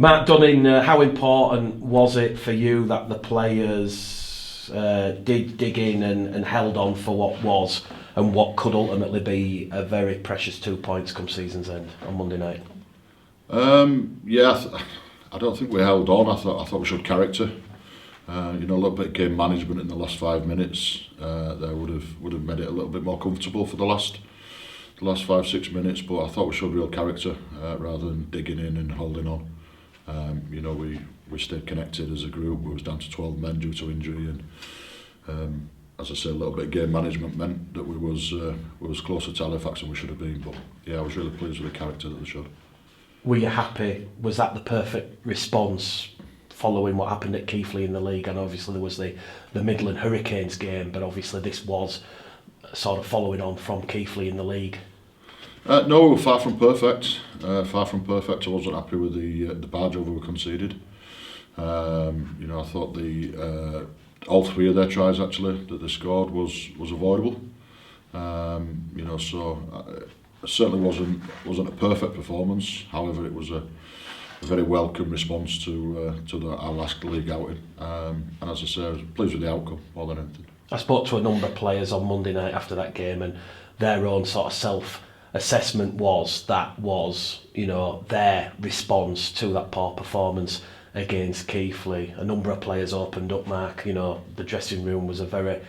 Mark Dunning, how important was it for you that the players did dig in and held on for what was and what could ultimately be a very precious 2 points come season's end on Monday night? I don't think we held on. I thought we showed character. A little bit of game management in the last 5 minutes there would have made it a little bit more comfortable for the last 5-6 minutes. But I thought we showed real character rather than digging in and holding on. We stayed connected as a group. We was down to 12 men due to injury, and as I say, a little bit of game management meant that we was closer to Halifax than we should have been. But yeah, I was really pleased with the character that they showed. Were you happy? Was that the perfect response following what happened at Keighley in the league? And obviously there was the Midland Hurricanes game, but obviously this was sort of following on from Keighley in the league. No, far from perfect. Far from perfect. I wasn't happy with the barge over we conceded. I thought all three of their tries actually that they scored was avoidable. It certainly wasn't a perfect performance. However, it was a very welcome response to our last league outing. And as I say, I was pleased with the outcome more than anything. I spoke to a number of players on Monday night after that game, and their own sort of self-assessment was their response to that poor performance against Keighley. A number of players opened up, Mark. The dressing room was a very,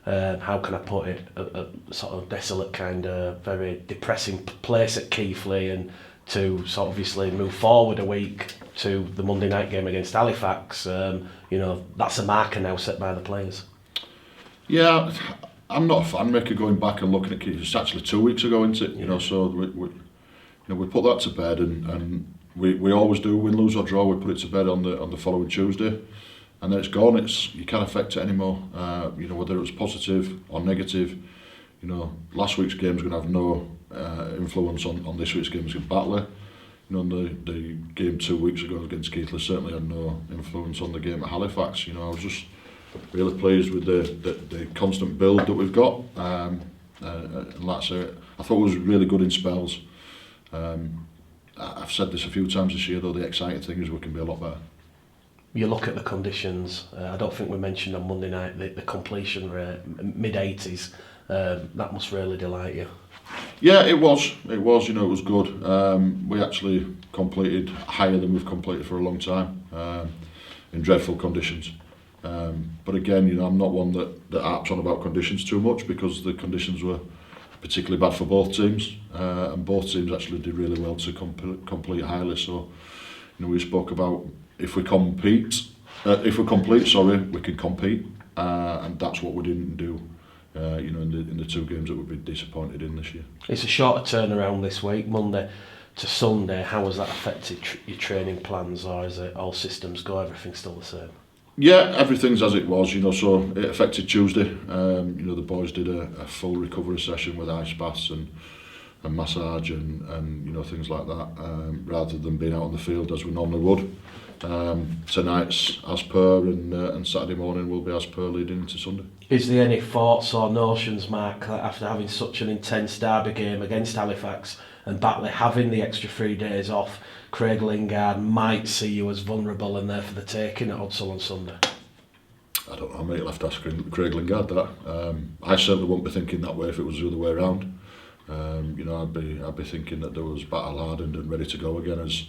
how can I put it, a sort of desolate kind of very depressing place at Keighley, and to sort of obviously move forward a week to the Monday night game against Halifax, that's a marker now set by the players. Yeah, I'm not a fan maker going back and looking at Keighley. It's actually 2 weeks ago, isn't it? So we put that to bed, and we always do, win, lose or draw. We put it to bed on the following Tuesday, and then it's gone. You can't affect it anymore. Whether it was positive or negative. Last week's game's going to have no influence on this week's game against Batley. The game 2 weeks ago against Keighley certainly had no influence on the game at Halifax. I was just really pleased with the constant build that we've got, and that's it. I thought it was really good in spells. I've said this a few times this year, though, the exciting thing is we can be a lot better. You look at the conditions. I don't think we mentioned on Monday night the completion rate, mid-80s. That must really delight you. Yeah, it was. It was good. We actually completed higher than we've completed for a long time, in dreadful conditions. But again, I'm not one that harps on about conditions too much, because the conditions were particularly bad for both teams, and both teams actually did really well to complete highly. So, we spoke about if we complete, we can compete, and that's what we didn't do. In the two games that we've been disappointed in this year. It's a shorter turnaround this week, Monday to Sunday. How has that affected your training plans, or is it all systems go, everything's still the same? Yeah, everything's as it was, so it affected Tuesday. The boys did a full recovery session with ice baths and massage and things like that, rather than being out on the field as we normally would. Tonight's as per, and Saturday morning will be as per leading into Sunday. Is there any thoughts or notions, Mark, that after having such an intense derby game against Halifax and Batley, having the extra 3 days off, Craig Lingard might see you as vulnerable and there for the taking at Odsal on Sunday? I don't know, mate. You'll have to ask Craig Lingard that. I certainly wouldn't be thinking that way if it was the other way around. I'd be thinking that there was battle hardened and ready to go again, as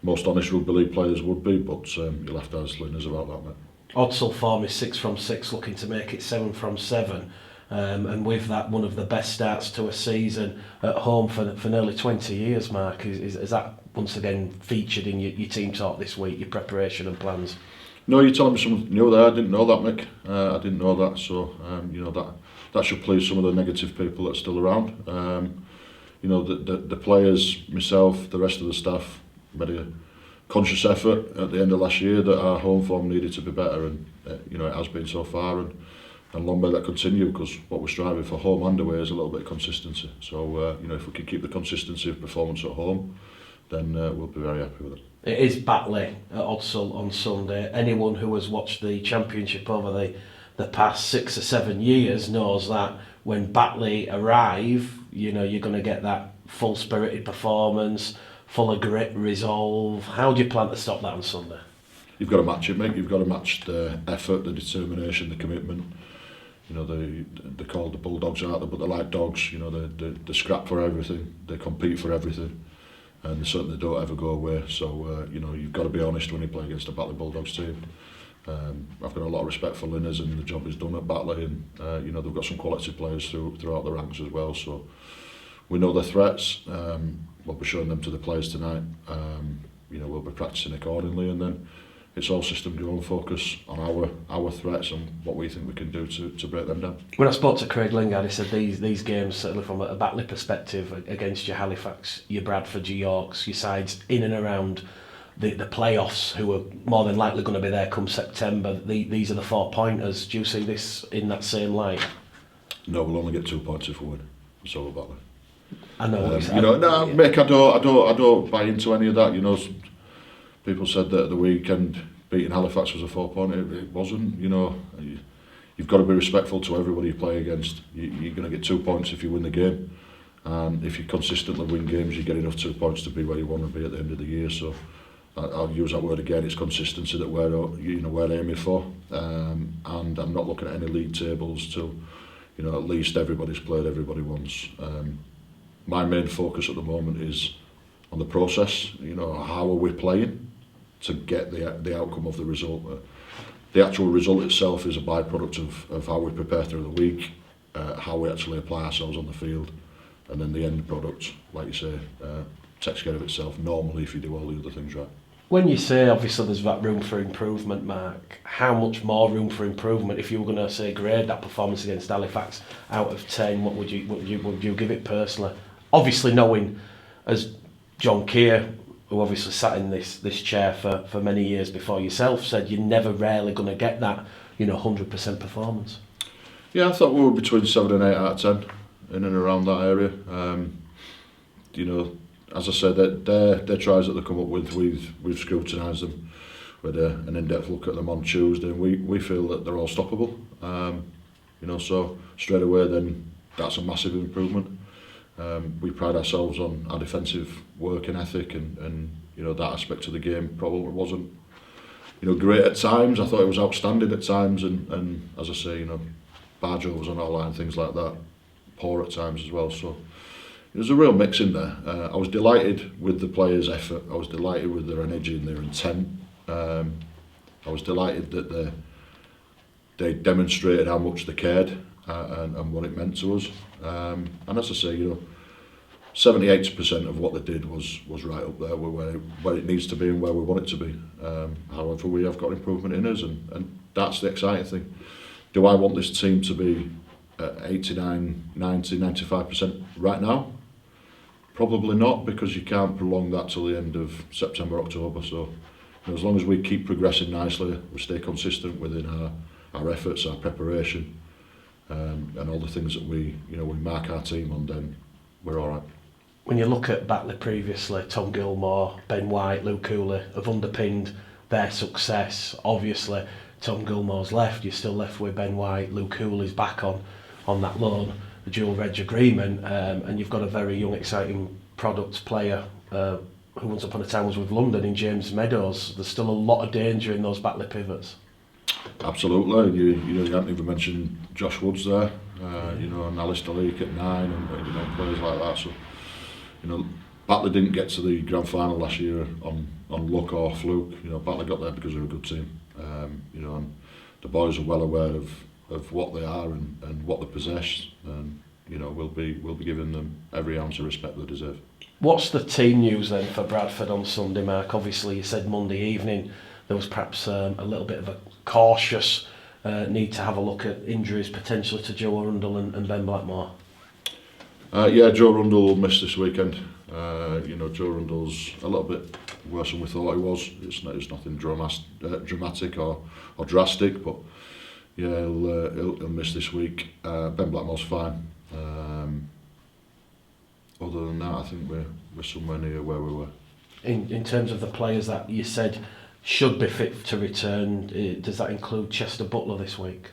most honest rugby league players would be. But you'll have to ask Linners about that, mate. Odsal form is 6 from 6, looking to make it 7 from 7. And with that, one of the best starts to a season at home for nearly 20 years, Mark. Is that once again featured in your team talk this week, your preparation and plans? No, you're telling me something new there. I didn't know that, Mick. I didn't know that. So, that should please some of the negative people that's still around. The players, myself, the rest of the staff made a conscious effort at the end of last year that our home form needed to be better, and it has been so far, and long may that continue, because what we're striving for home and away is a little bit of consistency. So if we can keep the consistency of performance at home, then we'll be very happy with it. It is Batley at Odsal on Sunday. Anyone who has watched the Championship over the past 6 or 7 years knows that when Batley arrive, you're going to get that full-spirited performance, full of grit, resolve. How do you plan to stop that on Sunday? You've got to match it, mate. You've got to match the effort, the determination, the commitment. You know, they're called the Bulldogs, aren't they? But they're like dogs. You know, they scrap for everything. They compete for everything, and they certainly don't ever go away. So you know, you've got to be honest when you play against a Batley Bulldogs team. I've got a lot of respect for Linners and the job he's done at Batley, and you know, they've got some quality players throughout the ranks as well. So we know their threats. We'll be showing them to the players tonight. You know, we'll be practicing accordingly, and then it's all system driven focus on our threats and what we think we can do to break them down. When I spoke to Craig Lingard, he said these games, certainly from a Batley perspective, against your Halifax, your Bradford, your Yorks, your sides in and around the playoffs, who are more than likely going to be there come September, these are the 4 pointers. Do you see this in that same light? No, we'll only get 2 points if we win. So will Batley. I know what you said. You know, no, Mick, I don't buy into any of that. You know, people said that at the weekend beating Halifax was a 4 pointer. It wasn't. You know, you've got to be respectful to everybody you play against. You're going to get 2 points if you win the game, and if you consistently win games, you get enough 2 points to be where you want to be at the end of the year. So I'll use that word again. It's consistency that we're aiming for, and I'm not looking at any league tables till, you know, at least everybody's played everybody once. My main focus at the moment is on the process. You know, how are we playing to get the outcome of the result. The actual result itself is a byproduct of how we prepare through the week, how we actually apply ourselves on the field, and then the end product, like you say, takes care of itself normally if you do all the other things right. When you say obviously there's that room for improvement, Mark, how much more room for improvement? If you were going to say grade that performance against Halifax out of 10, what would you give it personally? Obviously knowing, as John Keir, who obviously sat in this chair for many years before yourself, said you're never rarely going to get that, you know, 100% performance. Yeah, I thought we were between 7 and 8 out of 10 in and around that area. You know, as I said, their tries that they come up with, we've scrutinised them. We had an in-depth look at them on Tuesday, and we feel that they're all stoppable. You know, so straight away then that's a massive improvement. We pride ourselves on our defensive working ethic, and you know, that aspect of the game probably wasn't, you know, great at times. I thought it was outstanding at times, and as I say, you know, barge overs on our line, things like that, poor at times as well. So there's a real mix in there. I was delighted with the players' effort. I was delighted with their energy and their intent. I was delighted that they demonstrated how much they cared and what it meant to us. And as I say, you know, 70-80% of what they did was right up there where it needs to be and where we want it to be. However, we have got improvement in us, and that's the exciting thing. Do I want this team to be at 89, 90, 95% right now? Probably not, because you can't prolong that till the end of September, October. So, you know, as long as we keep progressing nicely, we stay consistent within our efforts, our preparation, and all the things that we mark our team on, then we're all right. When you look at Batley previously, Tom Gilmore, Ben White, Luke Cooley have underpinned their success. Obviously, Tom Gilmore's left, you're still left with Ben White, Luke Cooley's back on that loan, the dual reg agreement, and you've got a very young, exciting product player who once upon a time was with London in James Meadows. There's still a lot of danger in those Batley pivots. Absolutely. You haven't even mentioned Josh Woods there, you know, and Alistair Leake at 9, and you know, players like that. So, you know, Batley didn't get to the grand final last year on luck or fluke. You know, Batley got there because they're a good team. You know, and the boys are well aware of what they are and what they possess, and you know, we'll be giving them every ounce of respect they deserve. What's the team news then for Bradford on Sunday, Mark? Obviously, you said Monday evening there was perhaps a little bit of a cautious need to have a look at injuries potentially to Joe Arundel and Ben Blackmore. Yeah, Joe Arundel will miss this weekend. You know, Joe Arundel's a little bit worse than we thought he was. It's nothing dramatic or drastic, but yeah, he'll miss this week. Ben Blackmore's fine. Other than that, I think we're somewhere near where we were. In terms of the players that you said should be fit to return, does that include Chester Butler this week?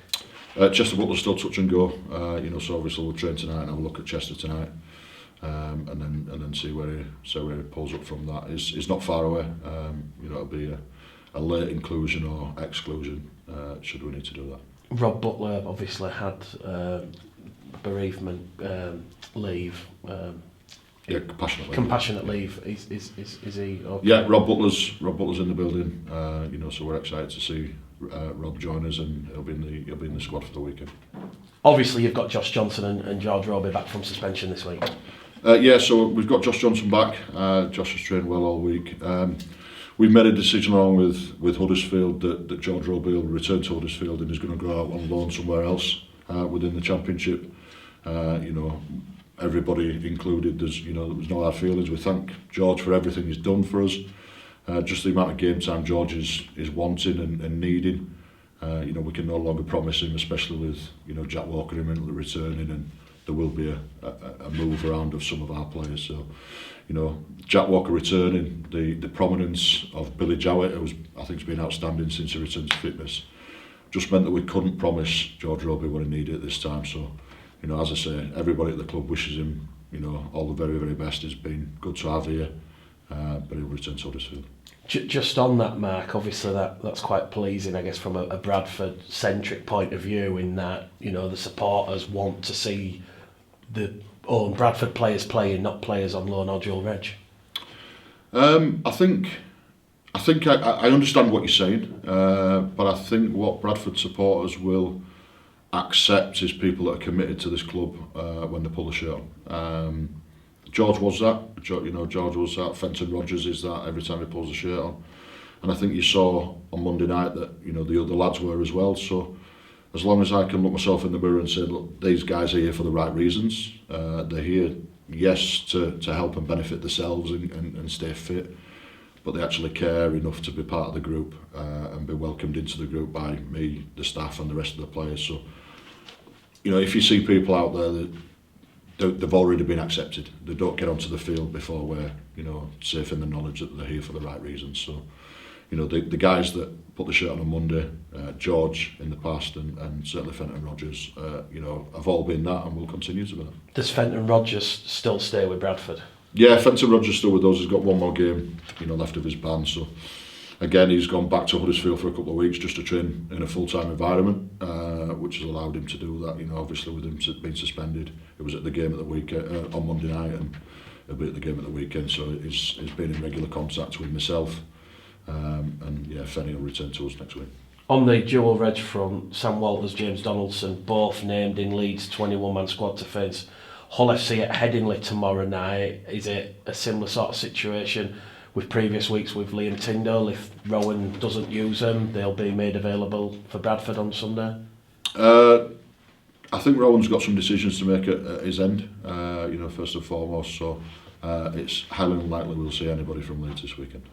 Chester Butler's still touch and go. You know, so obviously we'll train tonight and have a look at Chester tonight. and then see where he pulls up from that. It's not far away. It'll be a late inclusion or exclusion should we need to do that. Rob Butler obviously had bereavement leave. Compassionate leave. Is he okay? Yeah, Rob Butler's in the building. So we're excited to see Rob join us, and he'll be in the squad for the weekend. Obviously, you've got Josh Johnson and George Roby back from suspension this week. So we've got Josh Johnson back. Josh has trained well all week. We've made a decision along with Huddersfield that George Roby will return to Huddersfield and is going to go out on loan somewhere else within the Championship. Everybody included, there was no hard feelings. We thank George for everything he's done for us. Just the amount of game time George is wanting and needing. We can no longer promise him, especially with Jack Walker imminently returning, and there will be a move around of some of our players. So, Jack Walker returning, the prominence of Billy Jowett, who's I think has been outstanding since he returned to fitness, just meant that we couldn't promise George Roby what he needed at this time. So, as I say, everybody at the club wishes him, all the very, very best. It's been good to have here, but he'll return to Huddersfield. Just on that, Mark, obviously that's quite pleasing, I guess, from a Bradford-centric point of view, in that, the supporters want to see the own Bradford players playing, not players on loan or dual reg. I think I understand what you're saying, but I think what Bradford supporters will accept is people that are committed to this club when they pull the shirt on. George was that. George was that. Fenton Rodgers is that every time he pulls the shirt on. And I think you saw on Monday night that the other lads were as well. So as long as I can look myself in the mirror and say, look, these guys are here for the right reasons. They're here, yes, to help and benefit themselves and stay fit, but they actually care enough to be part of the group and be welcomed into the group by me, the staff, and the rest of the players. So, if you see people out there that they've already been accepted, they don't get onto the field before we're safe in the knowledge that they're here for the right reasons. So, the guys that put the shirt on Monday, George in the past, and certainly Fenton Rodgers, have all been that and will continue to be that. Does Fenton Rodgers still stay with Bradford? Yeah, Fenton Rodgers still with us. He's got one more game, left of his ban. So again, he's gone back to Huddersfield for a couple of weeks just to train in a full-time environment, which has allowed him to do that. Obviously with him being suspended, it was at the game at the weekend on Monday night, and he'll be at the game at the weekend. So he's been in regular contact with myself, and yeah, Fenny will return to us next week. On the dual reg front, Sam Walters, James Donaldson, both named in Leeds 21-man squad to face Hull FC at Headingley tomorrow night. Is it a similar sort of situation with previous weeks with Liam Tyndall? If Rowan doesn't use them, they'll be made available for Bradford on Sunday? I think Rowan's got some decisions to make at his end, first and foremost. So it's highly unlikely we'll see anybody from Leeds this weekend.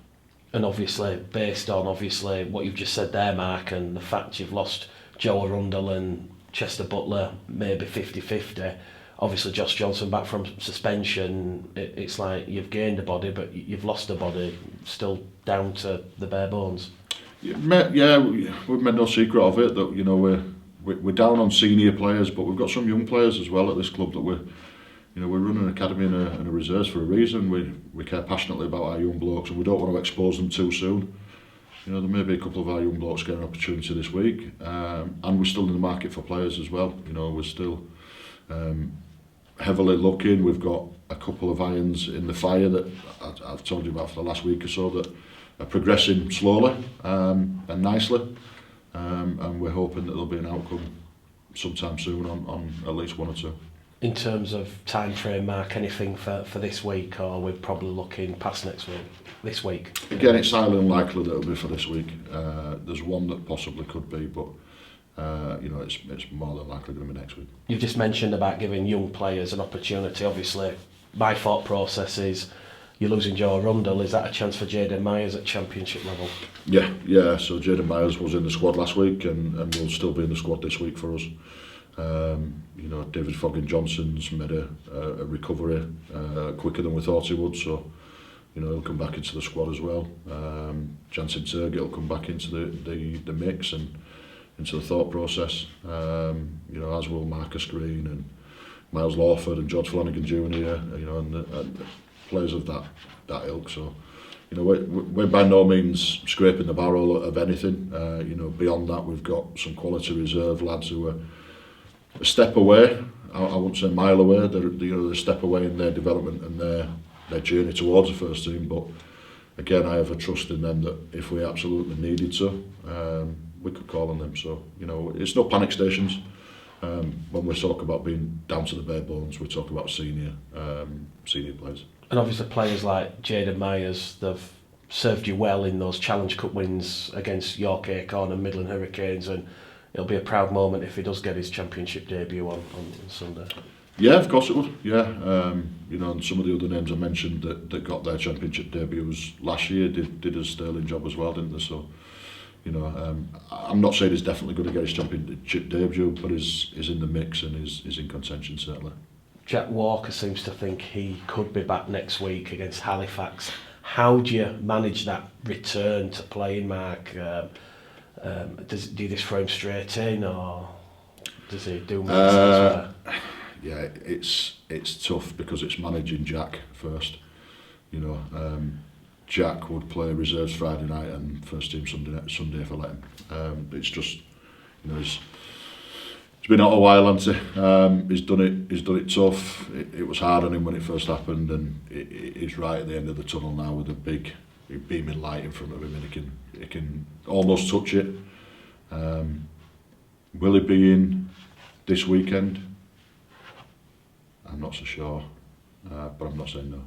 And obviously, based on what you've just said there, Mark, and the fact you've lost Joe Arundel and Chester Butler, maybe 50-50, obviously Josh Johnson back from suspension, it's like you've gained a body, but you've lost a body, still down to the bare bones. Yeah, we've made no secret of it, that we're down on senior players, but we've got some young players as well at this club that we're running an academy and a reserves for a reason. We care passionately about our young blokes, and we don't want to expose them too soon. There may be a couple of our young blokes getting an opportunity this week, and we're still in the market for players as well. We're still heavily looking. We've got a couple of irons in the fire that I've told you about for the last week or so that are progressing slowly and nicely, and we're hoping that there'll be an outcome sometime soon on at least one or two. In terms of time frame, Mark, anything for this week, or we're probably looking past this week? Again, it's highly unlikely that it'll be for this week. There's one that possibly could be, but it's more than likely going to be next week. You've just mentioned about giving young players an opportunity. Obviously, my thought process is you're losing Joe Arundel. Is that a chance for Jayden Myers at Championship level? Yeah. So Jayden Myers was in the squad last week and will still be in the squad this week for us. David Foggin-Johnson's made a recovery quicker than we thought he would, so he'll come back into the squad as well. Jansen Turgid will come back into the mix and into the thought process, as will Marcus Green, and Miles Lawford and George Flanagan Jr. You know, and players of that ilk. So, you know, we're by no means scraping the barrel of anything. You know, beyond that, we've got some quality reserve lads who are a step away. I wouldn't say a mile away. They're a step away in their development and their journey towards the first team. But again, I have a trust in them that if we absolutely needed to, we could call on them. So, you know, it's no panic stations. When we talk about being down to the bare bones, we talk about senior players. And obviously players like Jaden Myers, they've served you well in those Challenge Cup wins against York Acorn and Midland Hurricanes, and it'll be a proud moment if he does get his championship debut on Sunday. Yeah, of course it would. Yeah, you know, and some of the other names I mentioned that got their championship debuts last year did a sterling job as well, didn't they? So, you know, I'm not saying he's definitely going to get his championship debut, but he's in the mix and is in contention certainly. Jack Walker seems to think he could be back next week against Halifax. How do you manage that return to playing, Mark? Do you just throw him straight in, or does he do more elsewhere? Yeah, it's tough because it's managing Jack first. You know, Jack would play reserves Friday night and first team Sunday if I let him. It's just, you know, he's been out a while, hasn't he? He's done it tough. It was hard on him when it first happened, and he's right at the end of the tunnel now with a big beaming light in front of him, and he can almost touch it. Will he be in this weekend? I'm not so sure, but I'm not saying no.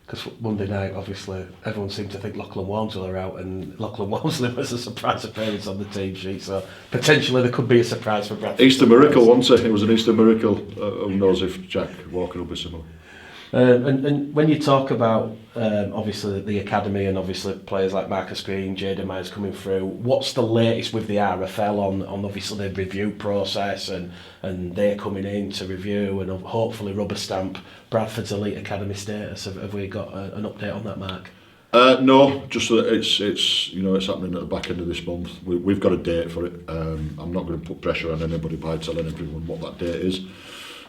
Because Monday night, obviously, everyone seemed to think Lachlan Walmsley are out, and Lachlan Walmsley was a surprise appearance on the team sheet, so potentially there could be a surprise for Bradford. Easter miracle, wasn't it? It was an Easter miracle. Who knows if Jack Walker will be similar. And when you talk about obviously the academy and obviously players like Marcus Green, Jaden Myers coming through, what's the latest with the RFL on obviously the review process and they're coming in to review and hopefully rubber stamp Bradford's elite academy status? Have we got an update on that, Mark? No, just that it's you know, it's happening at the back end of this month. We've got a date for it. I'm not going to put pressure on anybody by telling everyone what that date is.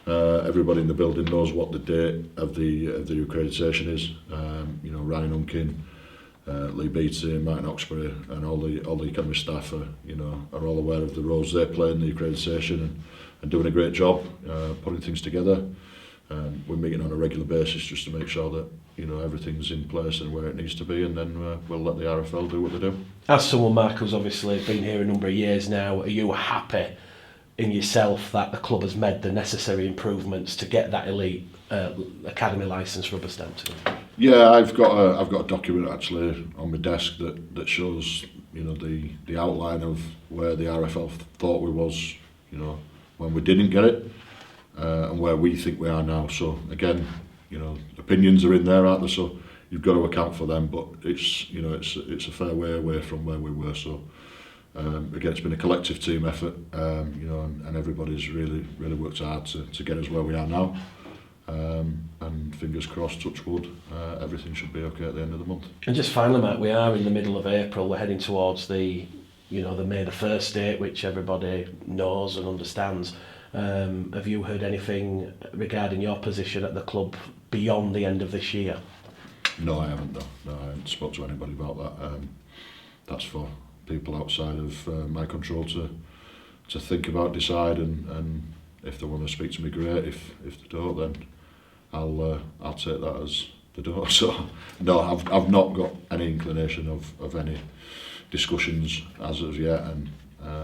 Everybody in the building knows what the date of the accreditation is. You know, Ryan Unkin, Lee Beattie, Martin Oxbury, and all the academy staff are all aware of the roles they play in the accreditation and doing a great job putting things together. We're meeting on a regular basis just to make sure that, you know, everything's in place and where it needs to be, and then we'll let the RFL do what they do. As someone, Mark, who's obviously been here a number of years now, are you happy in yourself that the club has made the necessary improvements to get that elite academy licence rubber stamped? Yeah, I've got a document actually on my desk that shows, you know, the outline of where the RFL thought we was, you know, when we didn't get it, and where we think we are now. So again, you know, opinions are in there, aren't there? So you've got to account for them, but it's, you know, it's a fair way away from where we were. So. Again, it's been a collective team effort, you know, and everybody's really worked hard to get us where we are now. And fingers crossed, touch wood, everything should be okay at the end of the month. And just finally, Matt, we are in the middle of April. We're heading towards the May the 1st date, which everybody knows and understands. Have you heard anything regarding your position at the club beyond the end of this year? No, I haven't. No, I haven't spoke to anybody about that. That's for people outside of my control to think about, decide, and if they want to speak to me, great. If they don't, then I'll take that as they don't. So no, I've not got any inclination of any discussions as of yet, and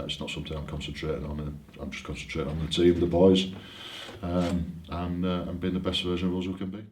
it's not something I'm concentrating on. I'm just concentrating on the team, the boys, and being the best version of us we can be.